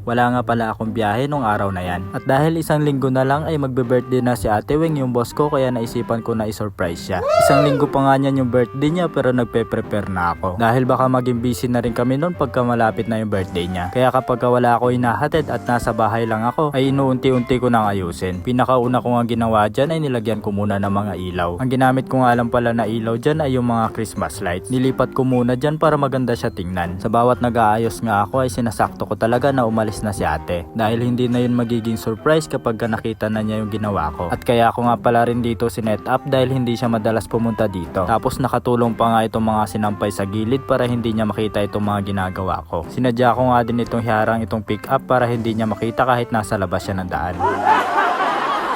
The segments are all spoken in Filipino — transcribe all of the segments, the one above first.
Wala nga pala akong biyahe nung araw na yan. At dahil isang linggo na lang ay magbe-birthday na si Ate Weng, yung boss ko, kaya naisipan ko na i-surprise siya. Isang linggo pa nga niyan yung birthday niya pero nagpe-prepare na ako. Dahil baka maging busy na rin kami noon pagka malapit na yung birthday niya. Kaya kapag wala ako hinahatid at nasa bahay lang ako ay inuunti-unti ko nang ayusin. Pinakauna ko nga ginawa dyan ay nilagyan ko muna ng mga ilaw. Ang ginamit ko nga lang pala na ilaw dyan ay yung mga Christmas lights. Nilipat ko muna dyan para maganda siya tingnan. Sa bawat nag-aayos nga ako ay sinasakto ko talaga na umalis na si ate. Dahil hindi na yun magiging surprise kapag nakita na niya yung ginawa ko. At kaya ako nga pala rin dito sinet up dahil hindi siya madalas pumunta dito. Tapos nakatulong pa nga itong mga sinampay sa gilid para hindi niya makita itong mga ginagawa ko. Sinadya ko nga din itong hiarang itong pick up para hindi niya makita kahit nasa labas siya ng daan.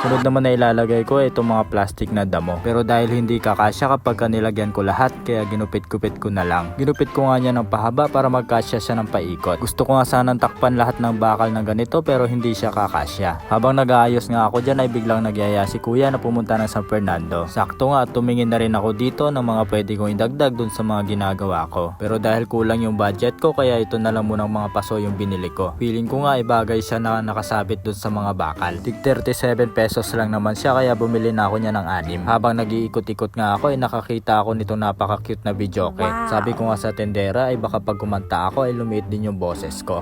Sunod naman na ilalagay ko itong mga plastic na damo. Pero dahil hindi kakasya kapag nilagyan ko lahat, kaya ginupit-gupit ko na lang. Ginupit ko nga niya ng pahaba para magkasya siya ng paikot. Gusto ko nga sanang takpan lahat ng bakal ng ganito pero hindi siya kakasya. Habang nag-aayos nga ako dyan ay biglang nagyaya si kuya na pumunta ng San Fernando. Sakto nga at tumingin na rin ako dito ng mga pwede kong idagdag dun sa mga ginagawa ko. Pero dahil kulang yung budget ko kaya ito na lang munang mga paso yung binili ko. Feeling ko nga ibagay siya na nakasabit dun sa mga bakal. Tig 37 pesos lang naman siya kaya bumili na ako niya ng 6. Habang nag-iikot-ikot nga ako ay nakakita ako nitong napaka-cute na videoke. Wow. Sabi ko nga sa tendera ay baka pag kumanta ako ay lumiit din yung boses ko.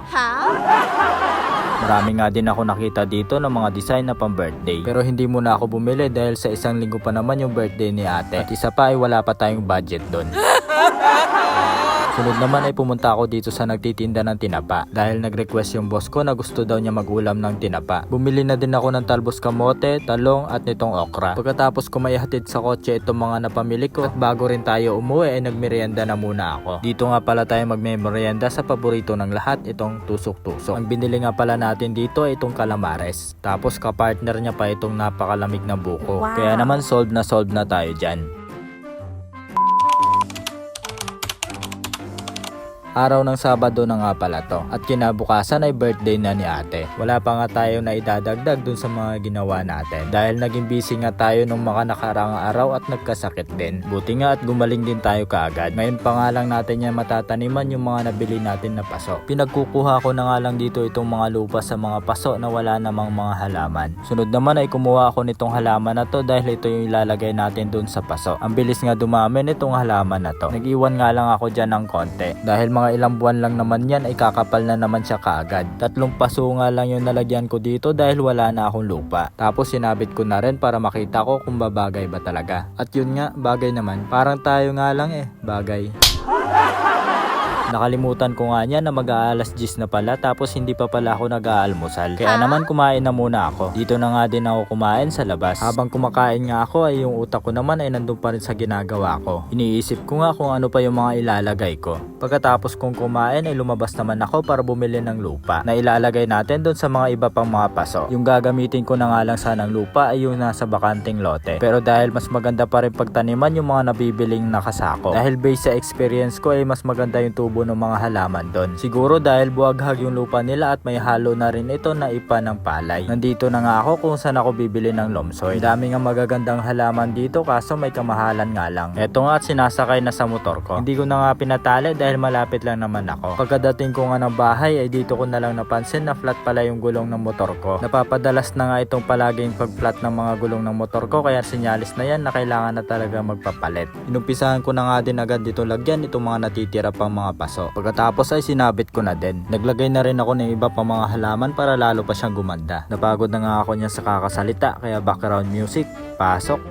Marami nga din ako nakita dito ng mga design na pang birthday. Pero hindi muna ako bumili dahil sa isang linggo pa naman yung birthday ni ate. At isa pa ay wala pa tayong budget doon. Sunod naman ay pumunta ako dito sa nagtitinda ng tinapa dahil nag-request yung boss ko na gusto daw niya mag-ulam ng tinapa. Bumili na din ako ng talbos kamote, talong at nitong okra. Pagkatapos ko maihatid sa kotse itong mga napamili ko at bago rin tayo umuwi ay nagmerienda na muna ako. Dito nga pala tayo magmemerienda sa paborito ng lahat, itong tusok-tusok. Ang binili nga pala natin dito ay itong calamares. Tapos kapartner niya pa itong napakalamig na buko. Wow. Kaya naman solve na tayo dyan. Araw ng Sabado na nga pala to at kinabukasan ay birthday na ni ate. Wala pa nga tayo na idadagdag dun sa mga ginawa natin dahil naging busy nga tayo nung mga nakaraang araw at nagkasakit din. Buti nga at gumaling din tayo kaagad. Ngayon pa nga lang natin yan matataniman yung mga nabili natin na paso. Pinagkukuha ko na nga lang dito itong mga lupa sa mga paso na wala namang mga halaman. Sunod naman ay kumuha ako nitong halaman na to dahil ito yung ilalagay natin dun sa paso. Ang bilis nga dumami nitong halaman na to. Nag-iwan nga lang ako dyan ng konti dahil mga ilang buwan lang naman yan ay kakapal na naman siya kaagad. 3 paso nga lang yung nalagyan ko dito dahil wala na akong lupa. Tapos sinabit ko na rin para makita ko kung babagay ba talaga. At yun nga, bagay naman. Parang tayo nga lang bagay. Nakalimutan ko nga niya na mag-aalas 10 na pala tapos hindi pa pala ako nag-aalmusal. Kaya naman kumain na muna ako. Dito na nga din ako kumain sa labas. Habang kumakain nga ako ay yung utak ko naman ay nandun pa rin sa ginagawa ko. Iniisip ko nga kung ano pa yung mga ilalagay ko. Pagkatapos kong kumain ay lumabas naman ako para bumili ng lupa na ilalagay natin doon sa mga iba pang mga paso. Yung gagamitin ko na nga lang sanang lupa ay yung nasa bakanting lote. Pero dahil mas maganda pa rin pagtaniman yung mga nabibiling nakasako. Dahil based sa experience ko ay mas maganda yung tubo ng mga halaman doon. Siguro dahil buwaghag yung lupa nila at may halo na rin ito na ipa ng palay. Nandito na nga ako kung saan ako bibili ng lomsoy. Dami nga magagandang halaman dito kaso may kamahalan nga lang. Eto nga at sinasakay na sa motor ko. Hindi ko na nga pinatali dahil malapit lang naman ako. Pagkadating ko nga ng bahay ay dito ko na lang napansin na flat pala yung gulong ng motor ko. Napapadalas na nga itong palaging pag-flat ng mga gulong ng motor ko kaya sinyalis na yan na kailangan na talaga magpapalit. Inumpisahan ko na nga din agad dito lagyan itong mga natitira pang mga paso. Pagkatapos ay sinabit ko na din. Naglagay na rin ako ng iba pa mga halaman para lalo pa siyang gumanda. Napagod na nga ako niya sa kakasalita kaya background music, pasok.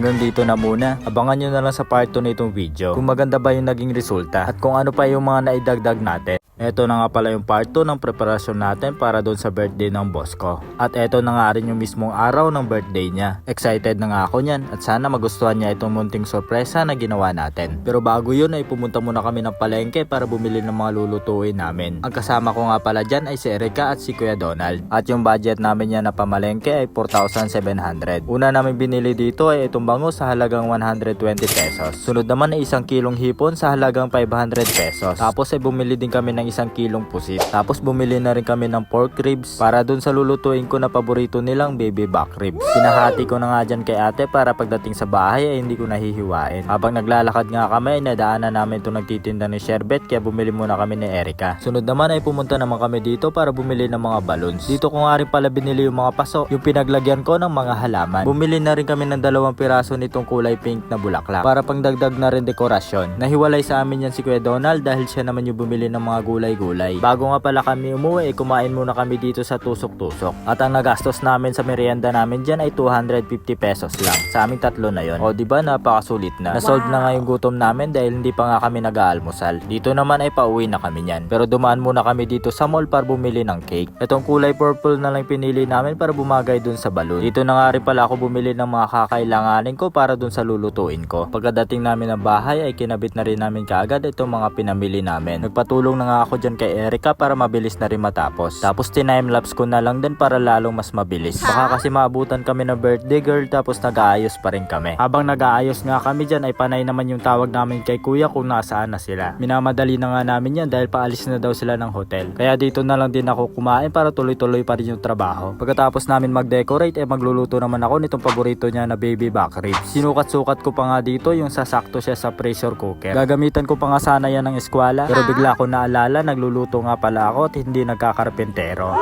Hanggang dito na muna. Abangan nyo na lang sa part 2 nitong video kung maganda ba yung naging resulta at kung ano pa yung mga naidagdag natin. Eto na nga pala yung part 2 ng preparasyon natin para doon sa birthday ng boss ko. At eto na nga rin yung mismong araw ng birthday niya. Excited na nga ako niyan at sana magustuhan niya itong munting sorpresa na ginawa natin. Pero bago yun ay pumunta muna kami ng palengke para bumili ng mga lulutuin namin. Ang kasama ko nga pala dyan ay si Erica at si Kuya Donald. At yung budget namin niya na pamalengke ay 4,700. Una namin binili dito ay itong bangus sa halagang 120 pesos. Sunod naman ay 1 kilong hipon sa halagang 500 pesos. Tapos ay bumili din kami ng 1 kilong pusit. Tapos bumili na rin kami ng pork ribs para dun sa lulutuin ko na paborito nilang baby back ribs. Pinahati ko na nga dyan kay ate para pagdating sa bahay ay hindi ko nahihiwain. Habang naglalakad nga kami ay nadaanan namin itong nagtitinda ng sherbet kaya bumili muna kami ni Erica. Sunod naman ay pumunta naman kami dito para bumili ng mga balloons. Dito ko nga rin pala binili yung mga paso, yung pinaglagyan ko ng mga halaman. Bumili na rin kami ng 2 piraso nitong kulay pink na bulaklak para pangdagdag na rin dekorasyon. Nahiwalay sa amin yan si Kuya Donald dahil siya naman yung bumili ng mga gulay-gulay. Bago nga pala kami umuwi, kumain muna kami dito sa tusok-tusok. At ang nagastos namin sa merienda namin dyan ay 250 pesos lang. Sa aming tatlo na yon. O diba napakasulit na. Nasolve na nga yung gutom namin dahil hindi pa nga kami nag-aalmusal. Dito naman ay pauwi na kami niyan. Pero dumaan muna kami dito sa mall para bumili ng cake. Itong kulay purple na lang pinili namin para bumagay dun sa balloon. Dito na nga rin pala ako bumili ng mga kakailanganin ko para dun sa lulutuin ko. Pagkadating namin ng bahay ay kinabit na rin namin kaagad itong mga pinamili namin. Nagpatulong na nga ako dyan kay Erica para mabilis na rin matapos. Tapos timelapse ko na lang din para lalong mas mabilis. Baka kasi maabutan kami ng birthday girl tapos nag-aayos pa rin kami. Habang nag-aayos nga kami dyan ay panay naman yung tawag namin kay kuya kung nasaan na sila. Minamadali na nga namin yan dahil paalis na daw sila ng hotel. Kaya dito na lang din ako kumain para tuloy-tuloy pa rin yung trabaho. Pagkatapos namin mag-decorate ay magluluto naman ako nitong paborito niya na baby back ribs. Sinukat-sukat ko pa nga dito yung sasakto siya sa pressure cooker. Gagamitan ko pa nga sana yan ng eskwela pero bigla ko naalala nagluluto nga pala ako at hindi nagkakarpentero.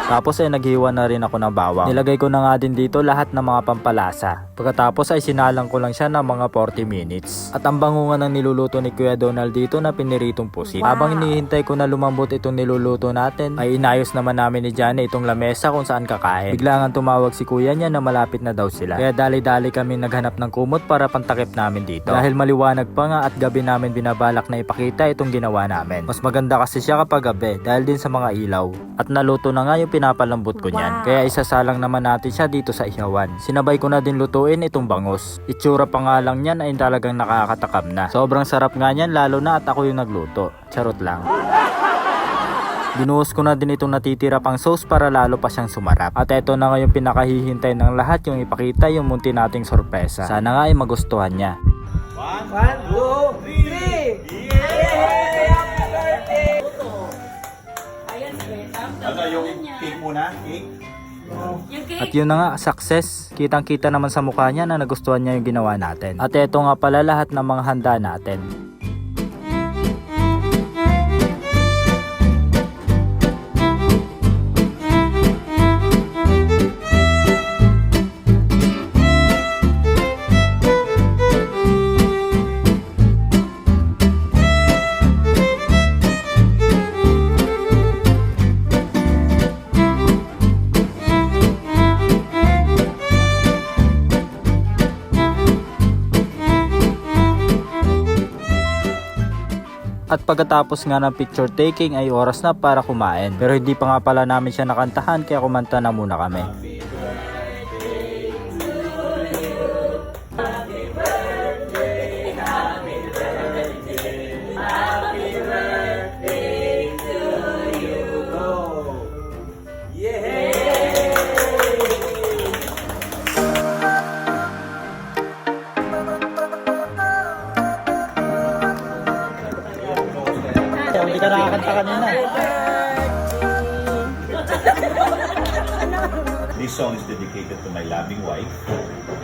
Tapos ay naghiwa na rin ako ng bawang. Nilagay ko na nga din dito lahat ng mga pampalasa. Pagkatapos ay sinalang ko lang siya ng mga 40 minutes. At ang bangungan ng niluluto ni Kuya Donald dito na piniritong pusit. Habang hinihintay ko na lumambot itong niluluto natin, ay inayos naman namin ni Johnny itong lamesa kung saan kakain. Bigla nga tumawag si kuya niya na malapit na daw sila. Kaya dali-dali kami naghanap ng kumot para pantakip namin dito. Dahil maliwanag pa nga at gabi namin binabalak na ipakita itong ginawa namin. Mas maganda kasi siya kapag gabi dahil din sa mga ilaw. At naluto na nga yung pinapalambot ko niyan. Kaya isasalang naman natin siya dito sa ihawan. Sinabay ko na din lutuin itong bangus. Itsura pa nga lang niyan ay talagang nakakatakam na. Sobrang sarap nga niyan lalo na at ako yung nagluto. Charot lang. Binuhos ko na din itong natitira pang sauce para lalo pa siyang sumarap. At eto na nga yung pinakahihintay ng lahat, yung ipakita yung munti nating sorpresa. Sana nga ay magustuhan niya. 1, 2, 3! Yay! Happy birthday! Ayan, Ano yung cake muna? Cake? yung cake. At yun na nga, success. Kitang-kita naman sa mukha niya na nagustuhan niya yung ginawa natin. At eto nga pala lahat ng mga handa natin. At pagkatapos nga ng picture taking ay oras na para kumain. Pero hindi pa nga pala namin siya nakantahan kaya kumanta na muna kami. Hindi ka nakakanta kanina. This song is dedicated to my loving wife.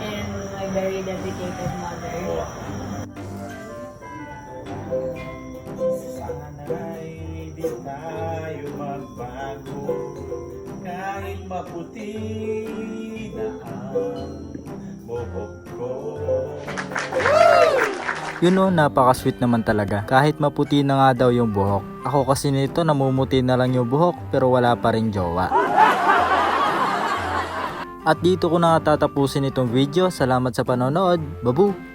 And my very dedicated mother. Oh. Sana'y di tayo magbago kahit maputi na ang buhok ko. Yun o, napaka-sweet naman talaga. Kahit maputi na nga daw yung buhok. Ako kasi nito namumuti na lang yung buhok pero wala pa ring jowa. At dito ko na tatapusin itong video. Salamat sa panonood. Babu!